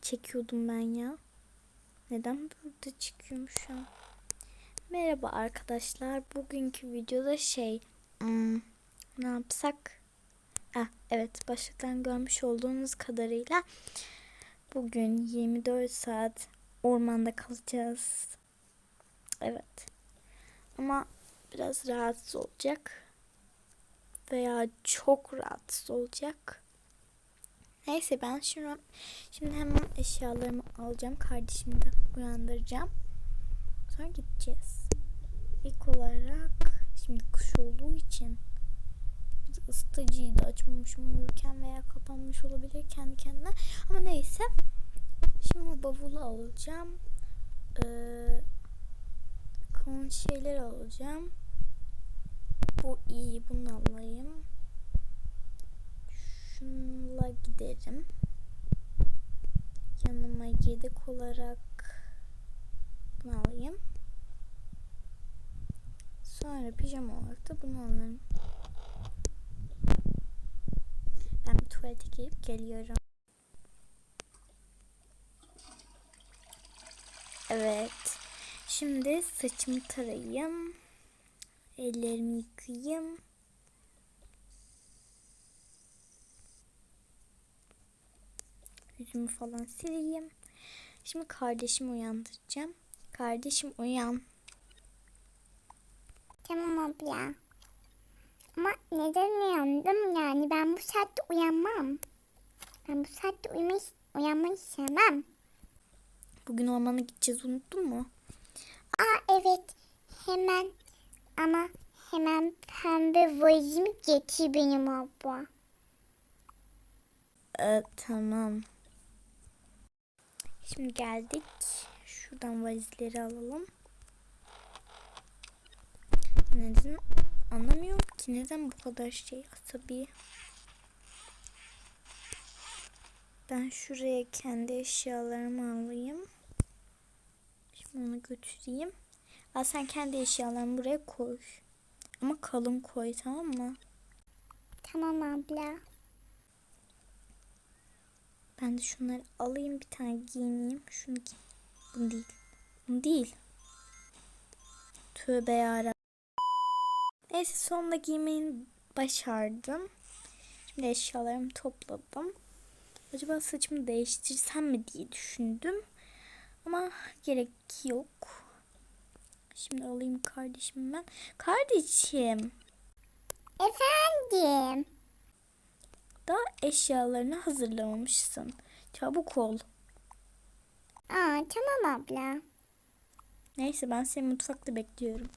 çekiyordum ben ya? Neden burada çıkıyormuş şu an? Merhaba arkadaşlar. Bugünkü videoda ne yapsak? Evet, başlıktan görmüş olduğunuz kadarıyla bugün 24 saat ormanda kalacağız. Evet. Ama biraz rahatsız olacak. Veya çok rahatsız olacak. Neyse, ben şimdi hemen eşyalarımı alacağım. Kardeşimi de uyandıracağım. Sonra gideceğiz. İlk olarak şimdi kış olduğu için bir ısıtıcıyı da açmamışım uyurken veya kapanmış olabilir kendi kendine. Ama neyse. Şimdi bu bavulu alacağım. Kalın şeyler alacağım. Bu iyi. Bunu alayım. Şununla giderim. Yanıma yedek olarak bunu alayım. Sonra pijama olarak da bunu alırım. Ben bir tuvalete girip geliyorum. Evet. Şimdi saçımı tarayayım. Ellerimi yıkayayım. Yüzümü falan sileyim. Şimdi kardeşimi uyandıracağım. Kardeşim uyan. Tamam abla. Ama neden uyandım yani? Ben bu saatte uyanmam. Ben bu saatte uyanmayı sevmem. Bugün ormana gideceğiz, unuttun mu? Evet. Hemen ama hemen pembe valizimi getir benim abla. Tamam. Şimdi geldik. Şuradan valizleri alalım. Neden anlamıyorum ki, neden bu kadar asabi. Ben şuraya kendi eşyalarımı alayım. Şimdi onu götüreyim. Sen kendi eşyalarını buraya koy. Ama kalın koy, tamam mı? Tamam abla. Ben de şunları alayım, bir tane giyineyim. Şunu giy. Bunu değil. Bunu değil. Tövbe yarabbim. Neyse, sonunda giymeyi başardım. Şimdi eşyalarımı topladım. Acaba saçımı değiştirsem mi diye düşündüm. Ama gerek yok. Şimdi alayım kardeşimi ben. Kardeşim, Efendim. daha eşyalarını hazırlamamışsın. Çabuk ol. Tamam abla. Neyse, ben seni mutfakta bekliyorum.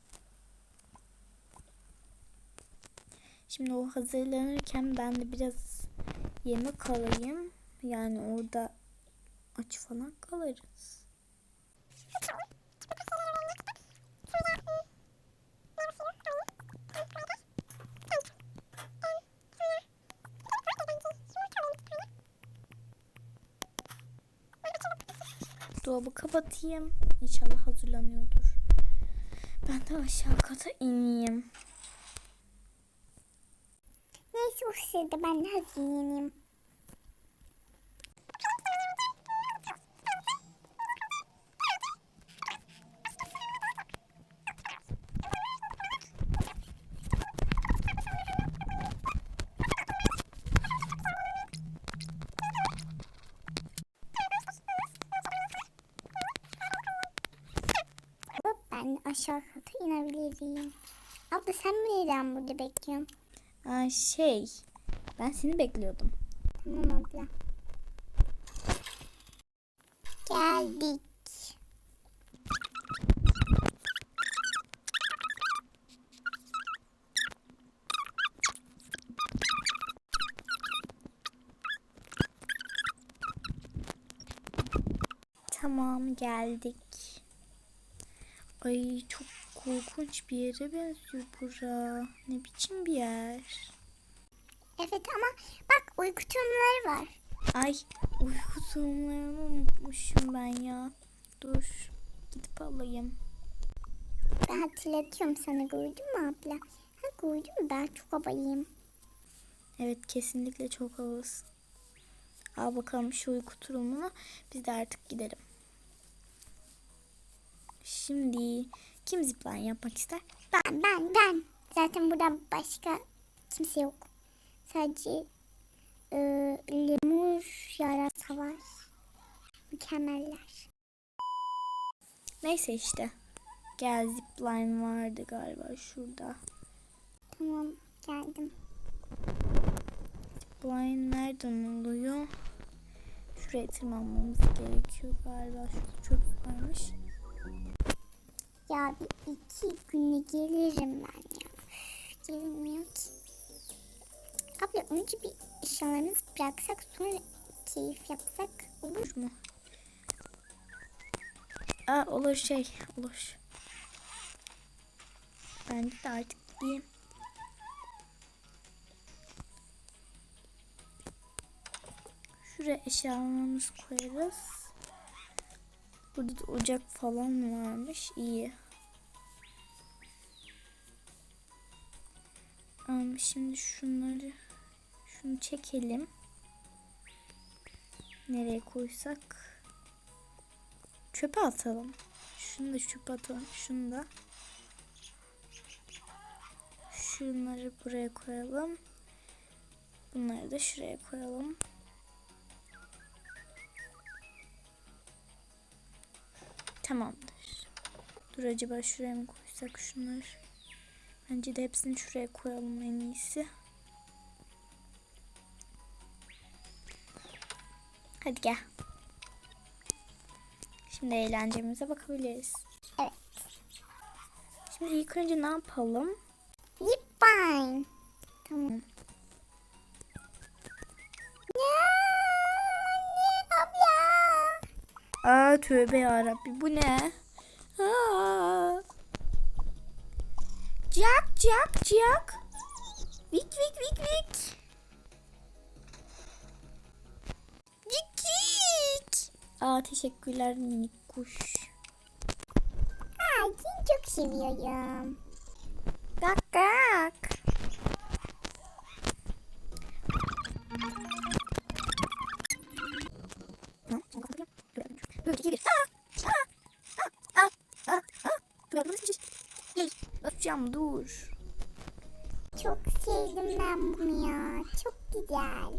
Şimdi o hazırlanırken ben de biraz yemek alayım. Yani orada aç falan kalırız. Dolabı kapatayım. İnşallah hazırlanıyordur. Ben de aşağı kata ineyim. Neyse, o sırada ben de hazırlanayım. Ben aşağı kata inebilirim. Abla sen neden burada bekliyorsun? Ben seni bekliyordum. Tamam abla. Geldik. Tamam, geldik. Ay, çok korkunç bir yere benziyor bura. Ne biçim bir yer? Evet ama bak, uyku tulumları var. Ay, uyku tulumlarımı unutmuşum ben ya. Dur, gidip alayım. Ben hatırlatıyorum sana, gördün mü abla? Gördün mü, ben çok havalıyım. Evet, kesinlikle çok havalısın. Al bakalım şu uyku tulumunu. Biz de artık gidelim. Şimdi kim zipline yapmak ister? Ben. Zaten burada başka kimse yok. Sadece lemur, yarasa var. Mükemmeller. Neyse işte. Gel, zipline vardı galiba şurada. Tamam, geldim. Zipline nereden oluyor? Şuraya tırmanmamız gerekiyor galiba. Şurada çöp varmış. Ya bir 2 güne gelirim ben ya. Gelmiyor ki. Abla önce bir eşyalarımızı bıraksak sonra keyif yapsak olur mu? Olur olur. Bence de artık gideyim. Şuraya eşyalarımızı koyarız. Burada da ocak falan varmış. İyi. Şimdi şunu çekelim. Nereye koysak? Çöpe atalım. Şunu da çöpe atalım. Şunu da. Şunları buraya koyalım. Bunları da şuraya koyalım. Tamamdır. Dur, acaba şuraya mı koysak şunları? Bence de hepsini şuraya koyalım en iyisi. Hadi gel. Şimdi eğlencemize bakabiliriz. Evet. Şimdi ilk önce ne yapalım? Zipline. Tamam. Abla. Tövbe yarabbi, bu ne? Jack. Vik. Cik. Teşekkürler minik kuş. Seni çok seviyorum. Gak. Dur. Çok sevdim ben bunu ya. Çok güzel.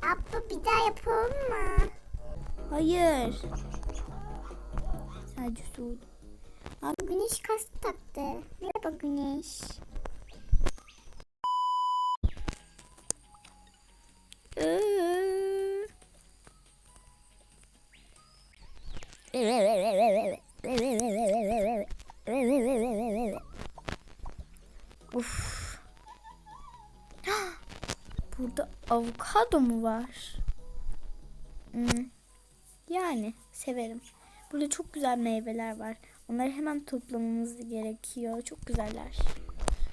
Abla bir daha yapalım mı? Hayır. Sadece su. Güneş kask taktı. Merhaba Güneş. Uf. Burada avokado mu var? Yani severim. Burada çok güzel meyveler var. Onları hemen toplamamız gerekiyor. Çok güzeller.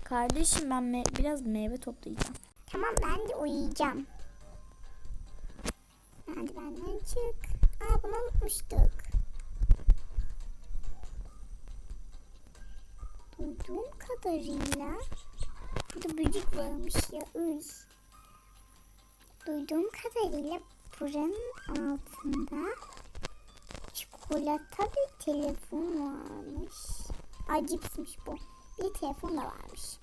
Kardeşim, ben biraz meyve toplayacağım. Tamam, ben de uyuyacağım. Hadi benden çık. Bunu unutmuştuk. Duyduğum kadarıyla burada böcek varmış ya. Duyduğum kadarıyla buranın altında çikolata bir telefon varmış. Cipsmiş bu. Bir telefon da varmış.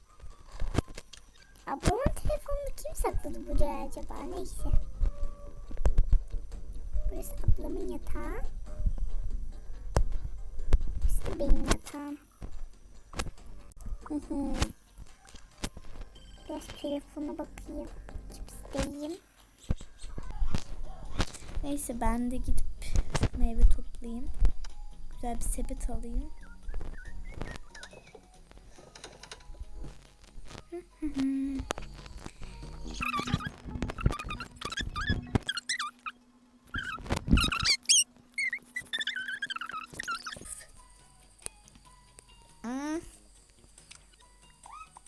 Ablamın telefonunu kim sakladı buraya acaba? Neyse. Burası ablamın yatağı. Burası da benim yatağım. Biraz telefona bakayım. Cipsteyim. Neyse, ben de gidip meyve toplayayım. Güzel bir sepet alayım.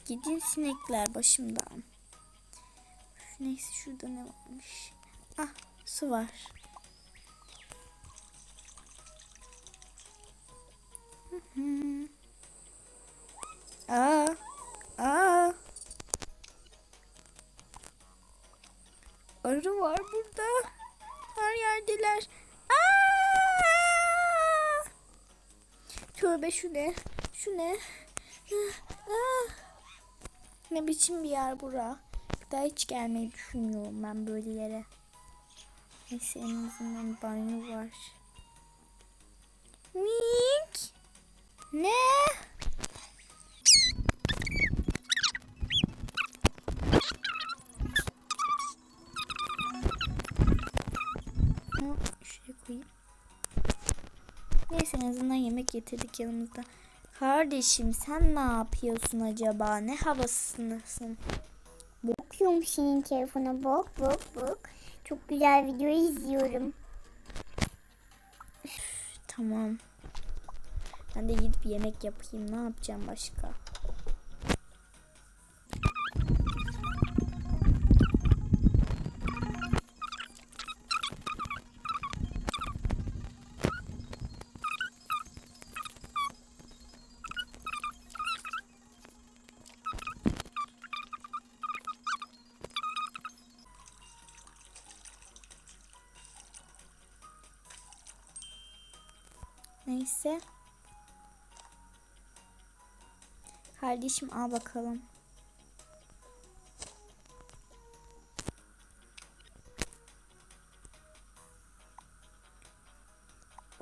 Gidin sinekler başımdan. Neyse, şurada ne varmış? Su var. arı var burada. Her yerdeler. Aa! Tövbe şu ne? Şu ne? Ne biçim bir yer bura? Bir daha hiç gelmeyi düşünmüyorum ben böyle yere. Neyse en azından banyo var. Mink. Ne? Şuraya koyayım. Neyse en azından yemek getirdik yanımızda. Kardeşim sen ne yapıyorsun acaba? Ne havasındasın? Bakıyorum senin telefona, bak. Çok güzel video izliyorum. Tamam. Ben de gidip yemek yapayım. Ne yapacağım başka? Neyse. Kardeşim al bakalım.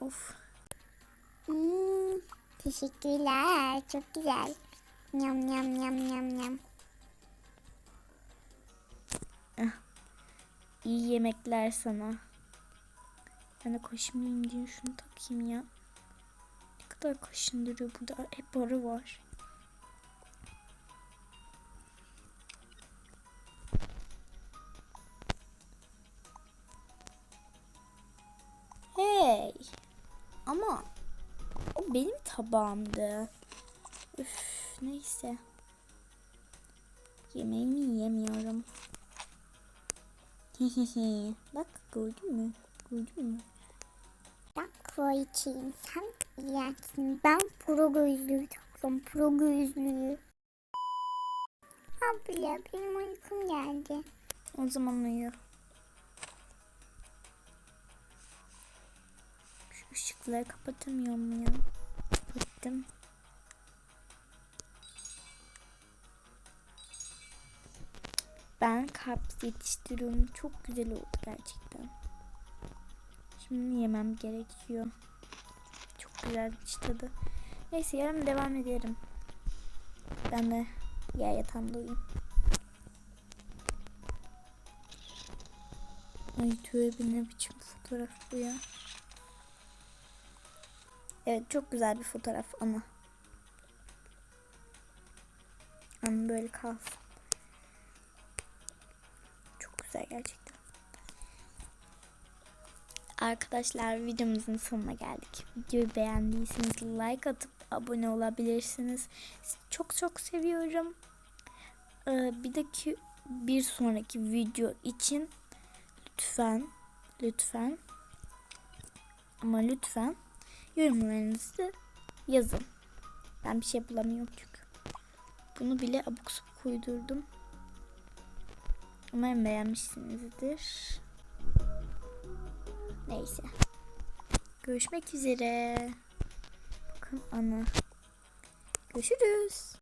Of. Teşekkürler. Çok güzel. Yam yam yam yam yam. İyi yemekler sana. Ben de kaşınmayayım diye şunu takayım ya. Ne kadar kaşındırıyor burada. Hep arı var. Hey. Ama o benim tabağımdı. Üf, neyse. Yemeğimi yiyemiyorum. Bak gördün mü? Gördün mü? Bak Kroiçiğim, sen ilersin. Ben pro gözlüğü takıyorum. Pro gözlüğü. Abla benim uykum geldi. O zaman uyu. Şu ışıkları kapatamıyorum ya. Kapattım. Ben karpuz yetiştiriyorum. Çok güzel oldu gerçekten. Şimdi yemem gerekiyor. Çok güzelmiş tadı. Neyse yarın devam ederim. Ben de yer yatağımda uyuyayım. Ay tövbe ne biçim fotoğraf bu ya. Evet çok güzel bir fotoğraf ama. Ama böyle kalsın. Çok güzel gerçekten. Arkadaşlar videomuzun sonuna geldik. Videoyu beğendiyseniz like atıp abone olabilirsiniz. Sizi çok çok seviyorum. Bir sonraki video için lütfen ama lütfen yorumlarınızı yazın. Ben bir şey bulamıyorum çünkü. Bunu bile abuk sabuk uydurdum. Umarım beğenmişsinizdir. Neyse. Görüşmek üzere. Bakın ana. Görüşürüz.